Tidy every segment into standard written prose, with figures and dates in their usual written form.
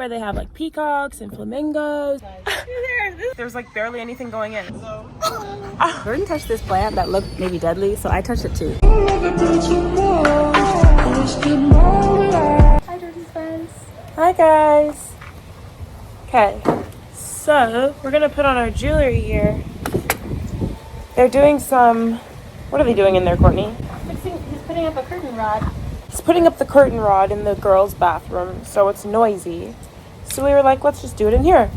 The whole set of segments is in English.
where they have like peacocks and flamingos. There's like barely anything going in. Jordan touched this plant that looked maybe deadly, so I touched it too. Hi, Jordy's friends. Hi guys. Okay, so we're gonna put on our jewelry here. They're doing some. What are they doing in there, Courtney? He's putting up a curtain rod. He's putting up the curtain rod in the girls' bathroom, so it's noisy. So we were like, let's just do it in here.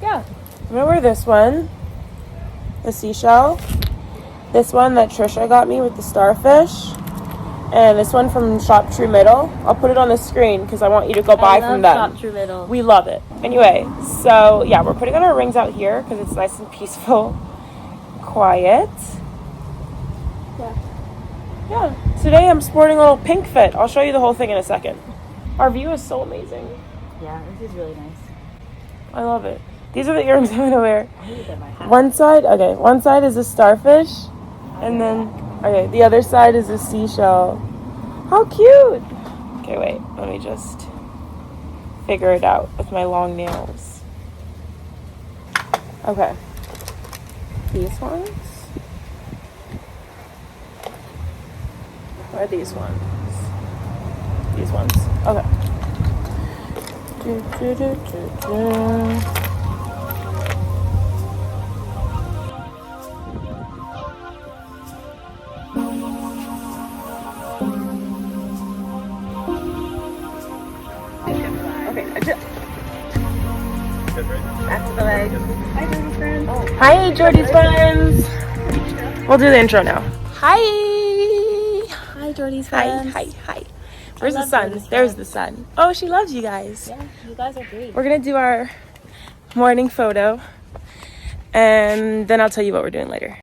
Yeah. I'm gonna wear this one, the seashell, this one that Trisha got me with the starfish, and this one from Shop True Middle. I'll put it on the screen because I want you to go buy from them. Shop True Middle. We love it. Anyway, so yeah, we're putting on our rings out here because it's nice and peaceful, quiet. Yeah. Today I'm sporting a little pink fit. I'll show you the whole thing in a second. Our view is so amazing. Yeah, this is really nice. I love it. These are the earrings I'm gonna wear. I need to get my hat. One side is a starfish, and then the other side is a seashell. How cute! Okay, wait, let me just figure it out with my long nails. Okay, these ones. Or these ones? These ones. Okay. Back to the leg. Hi, Jordy's friends. Oh. Hi, Jordy's friends. We'll do the intro now. Hi. Hi, Jordy's friends. Hi. Where's the sun? There's the sun. Oh, she loves you guys. Yeah, you guys are great. We're gonna do our morning photo, and then I'll tell you what we're doing later.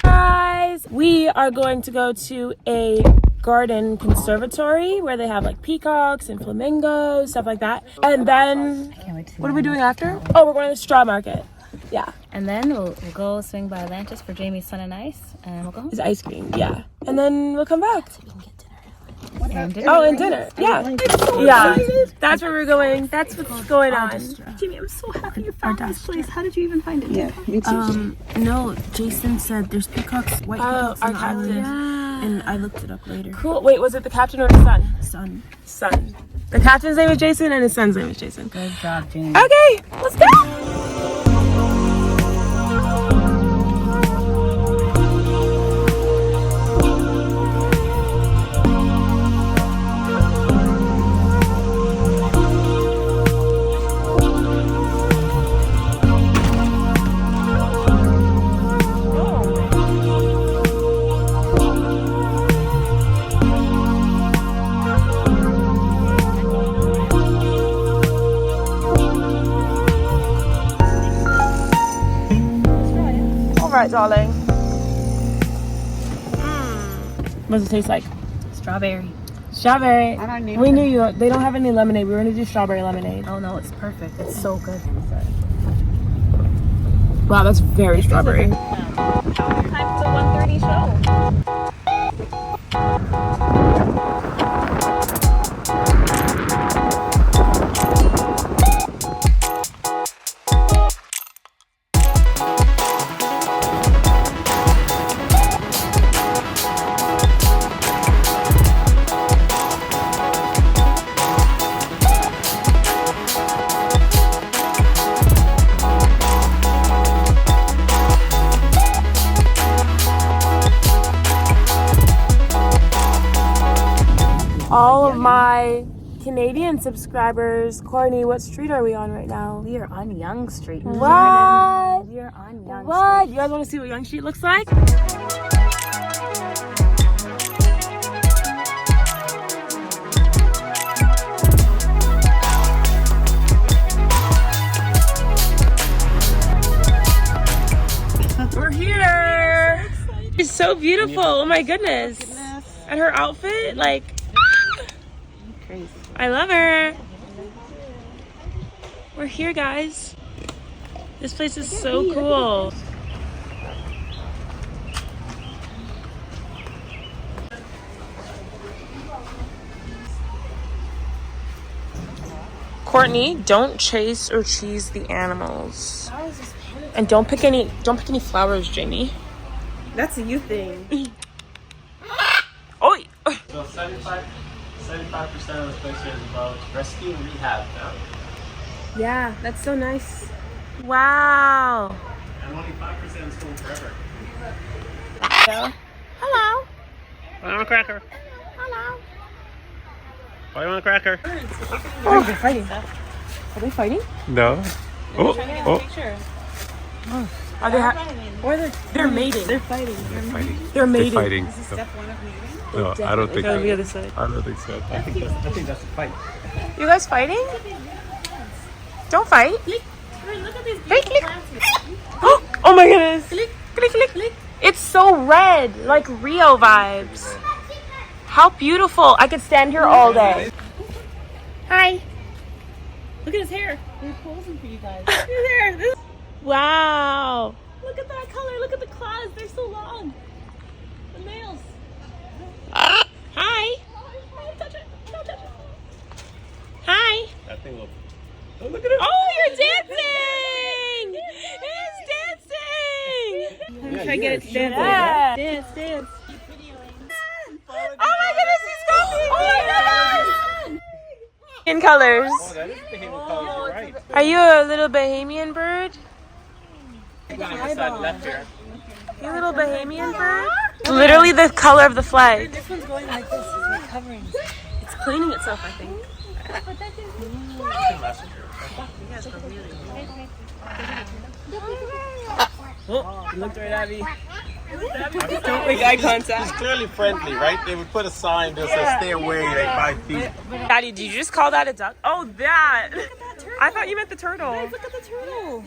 Guys, we are going to go to a garden conservatory where they have like peacocks and flamingos, stuff like that. And then, I can't wait to see what are we doing after? Oh, we're going to the straw market. Yeah. And then we'll go swing by Atlantis for Jamie's Sun and Ice, and we'll go home. It's ice cream, yeah. And then we'll come back. So we can get dinner. And dinner. Oh, and dinner, yeah. Yeah, that's where we're going. That's what's going on. ARDASTRA. Jamie, I'm so happy you found this place. How did you even find it? Yeah, me too. No, Jason said there's peacocks, white peacocks our on the island, captain. and I looked it up later. Cool. Wait, was it the captain or the son? Son. The captain's name is Jason and his son's name is Jason. Good job, Jamie. Okay, let's go. Right, darling. What does it taste like? Strawberry. Strawberry. I don't need We knew you. They don't have any lemonade. We were gonna do strawberry lemonade. Oh no, it's perfect. It's so good. Wow, that's very strawberry. Time for the 1:30 show. All of my Canadian subscribers, Courtney, what street are we on right now? We are on Young Street. What? We are on Young What? Street. You guys want to see what Young Street looks like? We're here. It's so beautiful. Oh my goodness. And her outfit, like, Crazy. I love her. We're here, guys. This place is so cool. Courtney, don't chase or cheese the animals. And don't pick any flowers, Jamie. That's a you thing. Oh. So 75% of the place here is about rescue and rehab now. Yeah, that's so nice. Wow. And only 5% is home forever. Hello. I want a cracker. Hello. I want a cracker. Oh, they're fighting. Are they fighting? No. Oh. Are they? Or they're mating. They're fighting. They're mating. Fighting. Is this step one of meeting? No, I don't think. Go to the other side. I don't think so. I think that's a fight. You guys fighting? Don't fight. Look at these Click, beautiful click. plants. Oh my goodness. Click, click, click. It's so red, like Rio vibes. How beautiful. I could stand here all day. Hi. Look at his hair. We're posing for you guys. His hair. This. Wow. Look at that color. Look at the claws. They're so long. The males. Hi. Don't touch it. Don't touch it. Hi. That thing will. Oh, look at it. Oh, you're dancing. It's dancing. Try to get it to dance. Yeah. Dance, dance. Oh my goodness, he's coming. Oh my goodness. In colors. Oh, that is the Bahamian colors. You're right. Are you a little Bahamian bird? Left here. You little Bahamian bird? Literally the color of the flag. This one's going like this. It's like covering. It's cleaning itself, I think. Oh, you looked right at me. Don't make eye contact. He's clearly friendly, right? They would put a sign that says stay away like 5 feet. Daddy, did you just call that a duck? Oh, that. I thought you meant the turtle. Look at the turtle.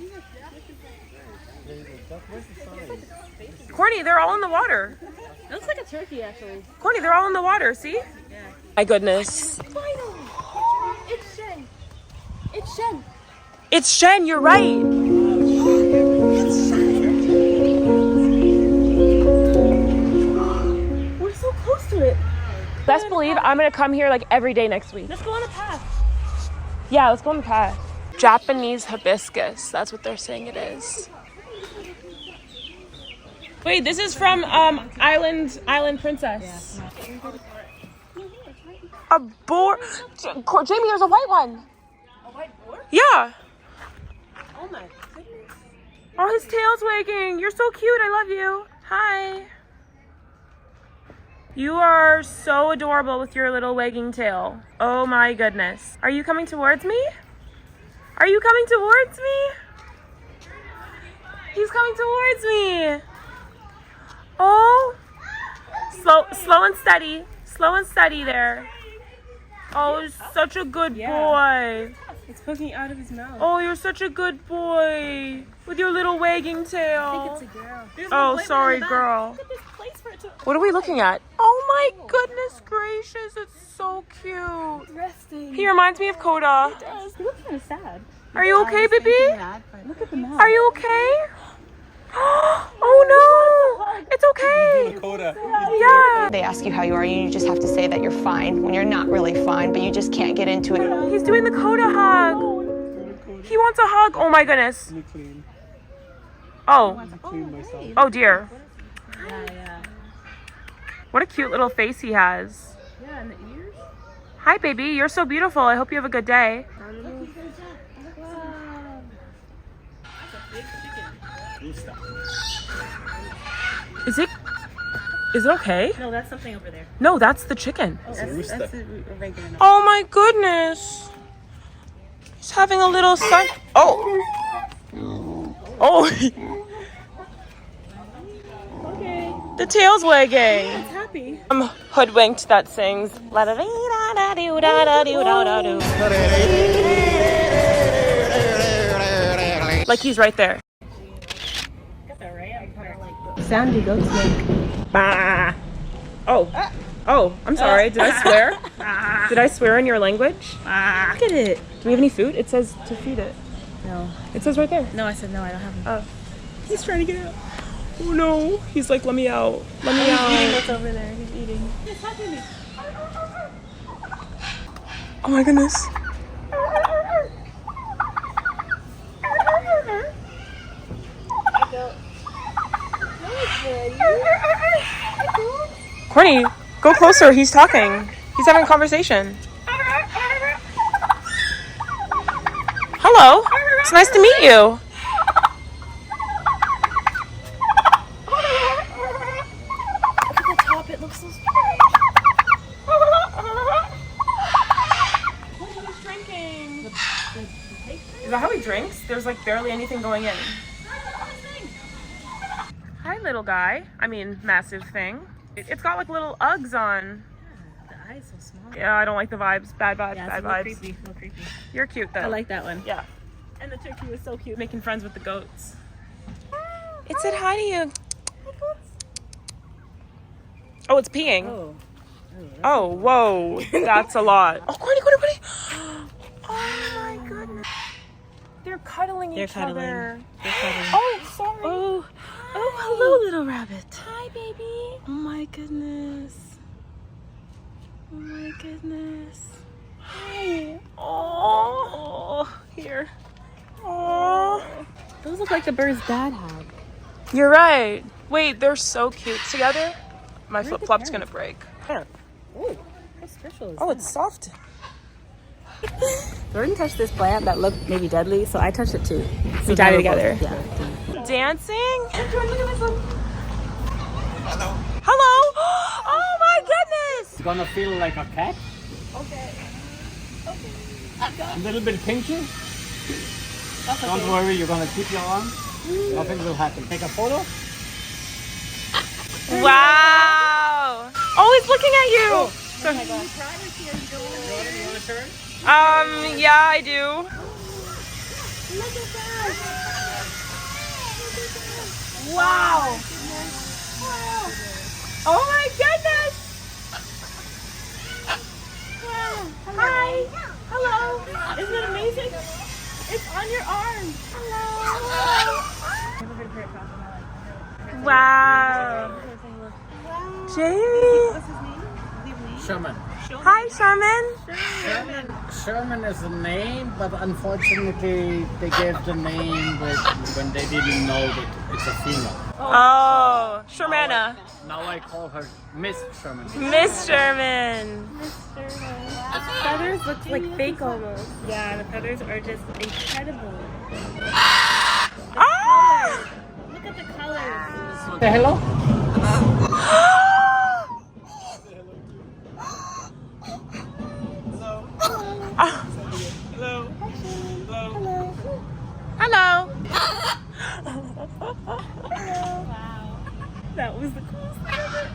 Courtney, they're all in the water. It looks like a turkey, actually. Courtney, they're all in the water, see? Yeah. My goodness. It's Shen. It's Shen. It's Shen, you're right. We're so close to it. Best believe I'm gonna come here like every day next week. Let's go on a path. Yeah, let's go on the path. Japanese hibiscus, that's what they're saying it is. Wait, this is from Island Princess. A boar. Jamie, there's a white one. A white boar? Yeah. Oh my goodness. Oh, his tail's wagging. You're so cute. I love you. Hi. You are so adorable with your little wagging tail. Oh my goodness. Are you coming towards me? Are you coming towards me? He's coming towards me. Oh. Slow and steady. Slow and steady there. Oh, you're such a good boy. It's poking out of his mouth. Oh, you're such a good boy. With your little wagging tail. I think it's a girl. Oh, sorry, girl. Look at this place for it to What are we looking at? Oh my goodness gracious, it's so cute. resting. He reminds me of Coda. He looks kind of sad. Are you okay, baby? Look at the mouth. Are you okay? Oh no! It's okay. Dakota. Yeah. They ask you how you are, you just have to say that you're fine when you're not really fine, but you just can't get into it. He's doing the Coda hug. He wants a hug. Oh my goodness. Oh. Oh dear. Yeah. What a cute little face he has. Yeah, and the ears. Hi, baby. You're so beautiful. I hope you have a good day. Is it okay? No, that's something over there. No, that's the chicken. That's a regular. Oh my goodness. He's having a little sun. Oh. Oh. Okay. The tail's wagging. It's happy. I'm hoodwinked that sings. Like he's right there. Got the ram part like Sandy goat snake. Bah. Oh. Oh, I'm sorry. Did I swear? Did I swear in your language? Look at it. Do we have any food? It says to feed it. No. It says right there. No, I said no, I don't have them. Oh. He's trying to get out. Oh no. He's like, let me out. Let me He's eating out. what's over there. He's eating. Oh my goodness. Corny, go closer. He's talking. He's having a conversation. Hello. It's nice to meet you. Look at the top. It looks so scary. He's drinking. Is that how he drinks? There's like barely anything going in. Hi, little guy. I mean, massive thing. It's got like little Uggs on. The eyes so small. Yeah, I don't like the vibes. Bad vibes, Yeah, bad it's a little vibes. creepy. A little creepy. You're cute though. I like that one. Yeah. And the turkey was so cute. Making friends with the goats. It said hi to you. Oh, it's peeing. Oh. Oh, whoa. That's a lot. Oh, Corny. Oh my goodness. They're cuddling each other. They're cuddling. Oh, sorry. Oh, hello, little rabbit. Hi, baby. Oh my goodness. Oh my goodness. Hi. Oh, here. Oh. Those look like the birds Dad had. You're right. Wait, they're so cute together. My Where'd the flip-flop's parents? gonna break. Oh, how special is Oh, that? it's soft. Jordan touched this plant that looked maybe deadly, so I touched it too. We dyed it together. Yeah. Dancing? Hello. Oh my goodness. It's gonna feel like a cat. Okay. A little bit pinchy. Don't worry, you're gonna keep your arm. Nothing will happen. Take a photo. Wow. Oh, he's looking at you. You wanna turn? Yeah, I do. Wow. Oh my goodness. Hi. Hello. Isn't it amazing? It's on your arm. Hello. Wow. Jamie. Sherman. Hi, Sherman. Sherman is the name, but unfortunately they gave the name when they didn't know that it's a female. Oh, Shermana. Now I call her Miss Sherman. Miss Sherman. Feathers look like fake almost. Yeah, the feathers are just incredible. Ah! Look at the colors. Say hello. Hello. That was the coolest thing ever.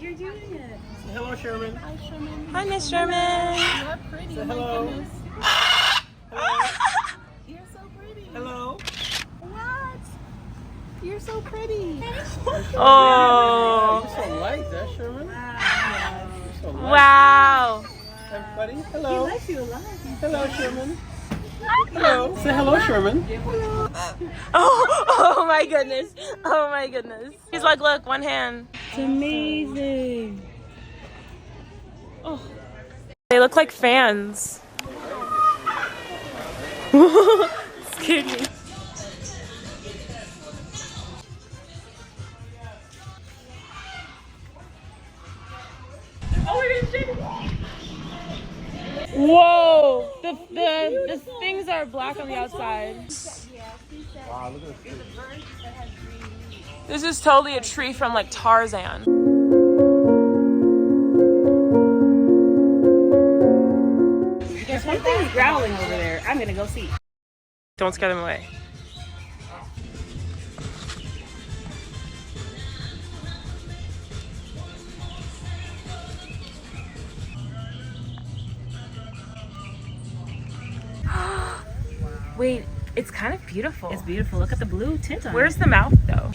You're doing it. Say hello, Sherman. Hi, Miss Sherman. Say hello. You're so pretty. Hello. What? You're so pretty. Oh. You're so light, Sherman. You're so light. Wow. Everybody, hello. I likes you a lot. Hello, Sherman. Hello. Say hello, Sherman. Oh my goodness. Oh my goodness. He's like, look, one hand. It's amazing. They look like fans. Scared me. Whoa! The things are black on the outside. Wow, look at this. This is totally a tree from like Tarzan. There's one thing growling over there. I'm gonna go see. Don't scare them away. Wait, it's kind of beautiful. It's beautiful. Look at the blue tint on Where's it. the mouth though?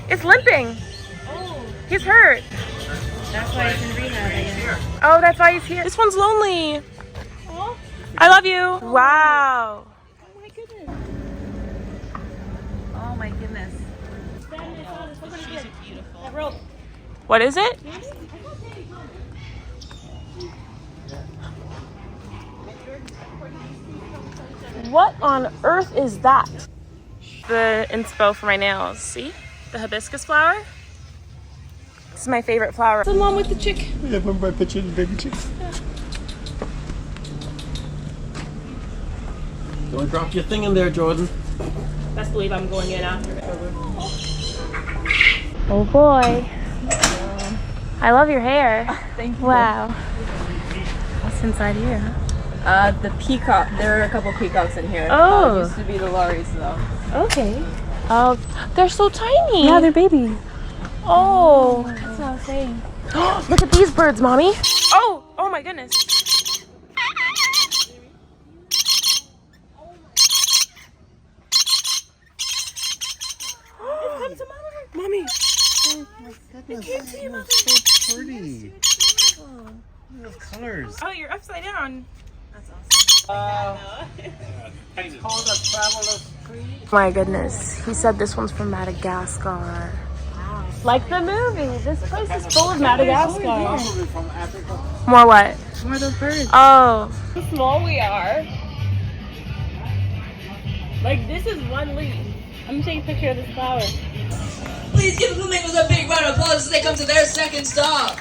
It's limping. Oh, He's hurt. that's why it's in rehab, I guess. Oh, that's why he's here. This one's lonely. Oh, I love you. Wow. oh my goodness. Oh my goodness. She's beautiful. That rope. What is it? What on earth is that? The inspo for my nails. See? The hibiscus flower. This is my favorite flower. The one with the chick. Yeah, remember I pictured the baby chicks? Don't drop your thing in there, Jordan. Best believe I'm going in after it. Oh boy. I love your hair. Thank you. Wow. What's inside here, huh? The peacock. There are a couple peacocks in here. Oh. Used to be the lorries though. Okay. Oh, they're so tiny. Yeah, they're baby. Oh. That's what I was saying. Look at these birds, Mommy. Oh, oh my goodness. Mommy. Goodness, you're so pretty. Those colors. Oh, you're upside down. It's called a traveler's tree. My goodness. He said this one's from Madagascar. Wow. Like the movie. This place is full of Madagascar. Probably from Africa. More what? More of those birds. Oh. How small we are. Like this is one leaf. I'm gonna take a picture of this flower. Please give the flamingos a big round of applause as they come to their second stop.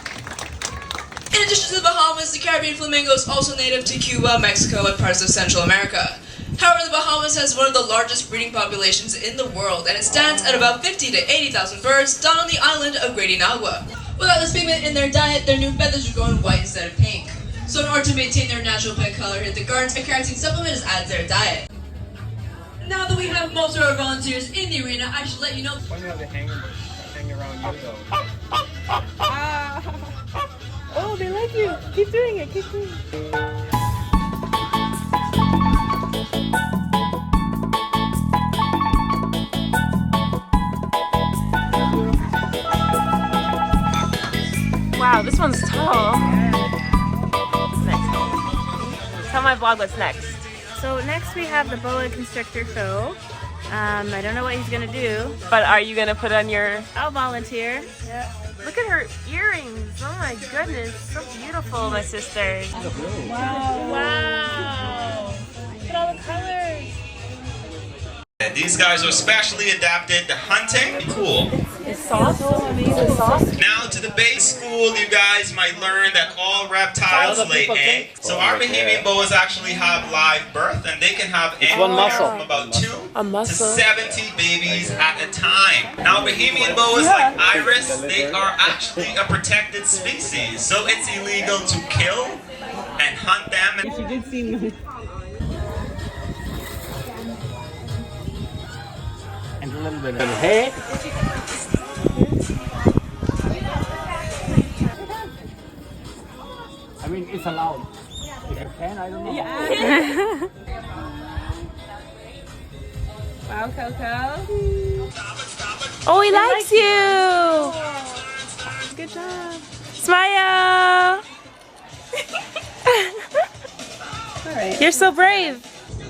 In addition to the Bahamas, the Caribbean flamingo is also native to Cuba, Mexico, and parts of Central America. However, the Bahamas has one of the largest breeding populations in the world, and it stands at about 50 to 80,000 birds down on the island of Great Inagua. Without this pigment in their diet, their new feathers are going white instead of pink. So in order to maintain their natural pink color here at the gardens, a keratin supplement is added to their diet. Now that we have most of our volunteers in the arena, I should let you know. Why do you have the hang around you though? Oh, they like you. Keep doing it. Keep doing it. Wow, this one's tall. Next. Tell my vlog what's next. So next we have the boa constrictor show. I don't know what he's gonna do. But are you gonna put on your... I'll volunteer. Yeah. Look at her earrings. Oh my goodness. So beautiful, my sister. Wow. Wow. Look at all the colors. These guys are specially adapted to hunting. Cool. It's soft. It's soft. Now to the base school, you guys might learn that all reptiles lay eggs. So our Bahamian boas actually have live birth, and they can have anywhere from about 2 to 70 babies at a time. Now Bahamian boas like Iris, they are actually a protected species, so it's illegal to kill and hunt them. And You did see me. And a little bit of head. I mean, it's allowed. If you can, I don't know. Wow, Coco. Oh, he likes you. Good job. Smile. All right. You're so brave.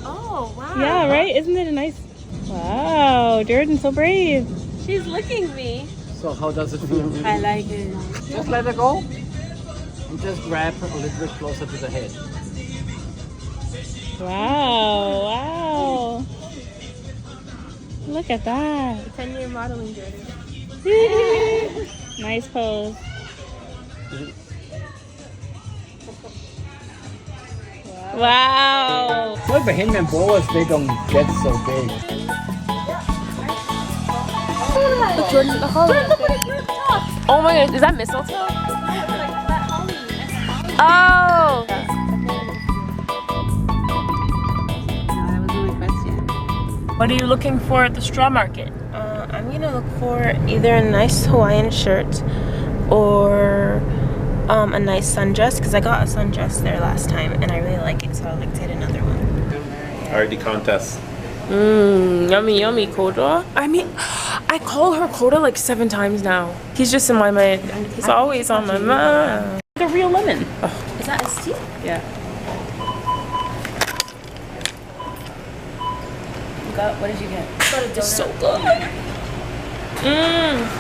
Oh, wow. Yeah, right? Isn't it a nice... Wow, Jordan's so brave. She's licking me. So how does it feel? I like it. Just let it go. And just grab a little bit closer to the head. Wow, wow. Look at that. 10-year modeling Jordan. Nice pose. Wow. Well, Bahamian boas, they don't get so big. Oh my goodness, is that mistletoe? Oh. What are you looking for at the straw market? I'm gonna look for either a nice Hawaiian shirt or a nice sundress, because I got a sundress there last time and I really like it, so I'd like to get another one. Already contest. Yummy, yummy, Koda. I mean, I call her Koda like 7 times now. He's just in my mind. He's always on my mind. Like a real lemon. Oh. Is that iced tea? Yeah. What did you get? It's so good.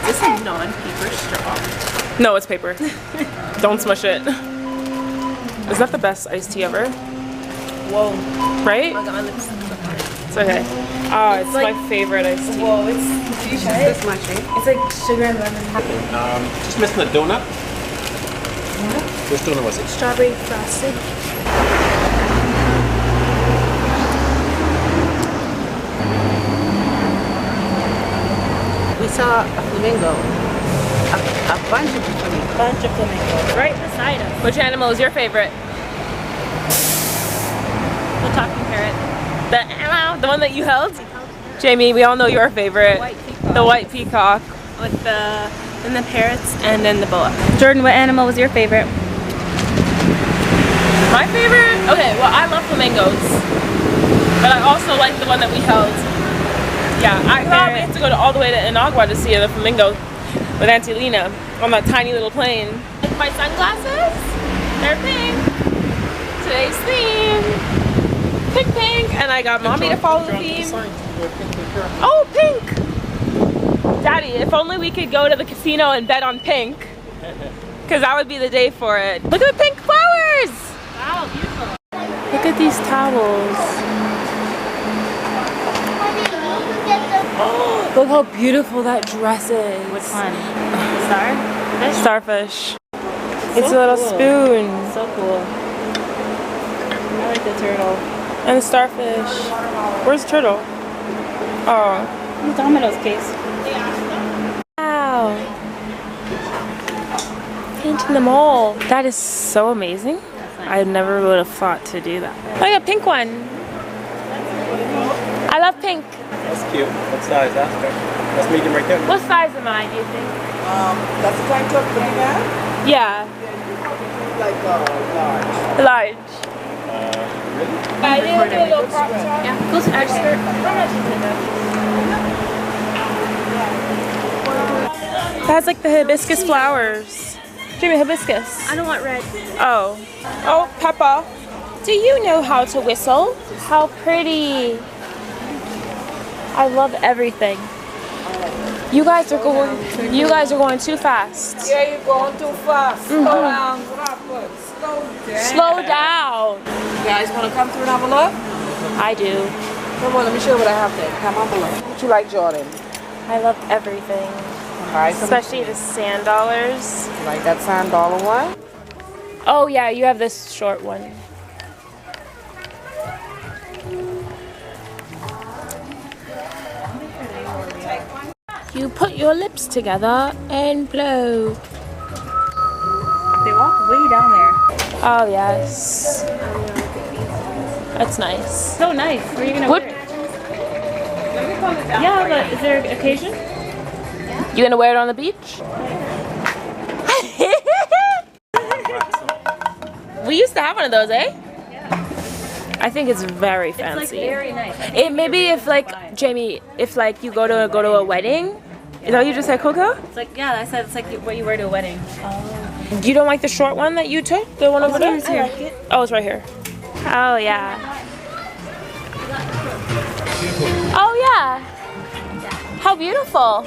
This is non-paper straw. No, it's paper. Don't smush it. Is that the best iced tea ever? Whoa. Right? I got my lips stuck on it. It's okay. Oh, it's like, my favorite iced tea. Whoa, it's This much, eh? it's like sugar and lemon. Just missing the donut. Which donut was it? Strawberry frosted. We saw a flamingo. A bunch of flamingos. Bunch of flamingos right beside us. Which animal is your favorite? The talking parrot. The one that you held? Jamie, we all know your favorite. The white peacock. With the parrots and then the boa. Jordan, what animal was your favorite? My favorite? Okay, well I love flamingos. But I also like the one that we held. Yeah, I thought we had to go all the way to Inagua to see the flamingo with Auntie Lena on that tiny little plane. Like my sunglasses, they're pink. Today's theme, pink. And I got mommy to follow the theme. Oh, pink! Daddy, if only we could go to the casino and bet on pink. Because that would be the day for it. Look at the pink flowers! Wow, beautiful. Look at these towels. Oh, look how beautiful that dress is. Which one? Star? Fish? Starfish. It's a little spoon. So cool. I like the turtle. And the starfish. Where's the turtle? Oh. The Domino's case. Wow. Painting them all. That is so amazing. I never would have thought to do that. Look at a pink one. I love pink. That's cute. What size? That's medium right there. What size am I, do you think? That's the kind of thing, yeah? Yeah. Like large. Large. Really? I didn't do a little crop top. Yeah, go to extra. That's like the hibiscus flowers. Jamie, hibiscus. I don't want red. Oh. Oh, Peppa. Do you know how to whistle? How pretty. I love everything. You guys are going too fast. Yeah, you're going too fast. Slow down. Slow down. You guys want to come through and have a look? I do. Come on, let me show you what I have there. Come have a look. What you like, Jordan? I love everything. Alright, Especially the sand dollars. you like that $1 one? Oh yeah, you have this short one. You put your lips together and blow. They walk way down there. Oh yes. That's nice. So nice. Where are you gonna What? wear it? Yeah, but is there an occasion? You gonna wear it on the beach? We used to have one of those, eh? I think it's very fancy. It's like very nice. It maybe if like Jamie, if like you go to a wedding, is that what you just said, Coco? It's like, yeah, I said it's like what you wear to a wedding. You don't like the short one that you took, the one over there? I like it. Oh, it's right here. Oh yeah. Oh yeah. How beautiful.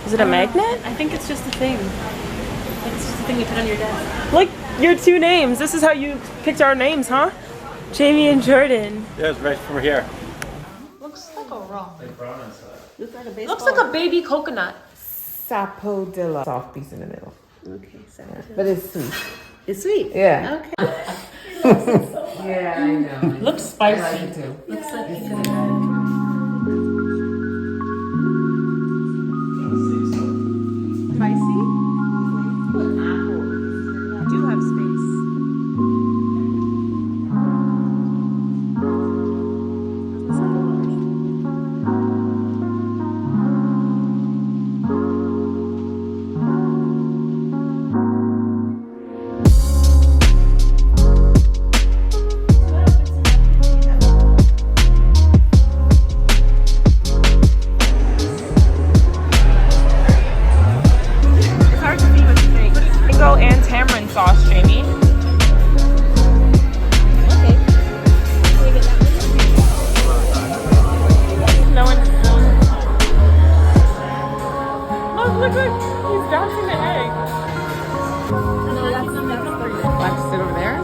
Is it a magnet? I think it's just a thing. It's just a thing you put on your desk. Look, your two names. This is how you picked our names, huh? Jamie and Jordan. Yeah, it's right from here. Looks like a rock. Looks like a baby coconut. Sapodilla. Soft piece in the middle. Okay, so But it's sweet. it's sweet. Yeah. Okay. Yeah, I know. Looks I spicy. like it too. Looks like Do have space. And tamarind sauce, Jamie. No one. Look, he's bouncing the egg. Like to sit over there?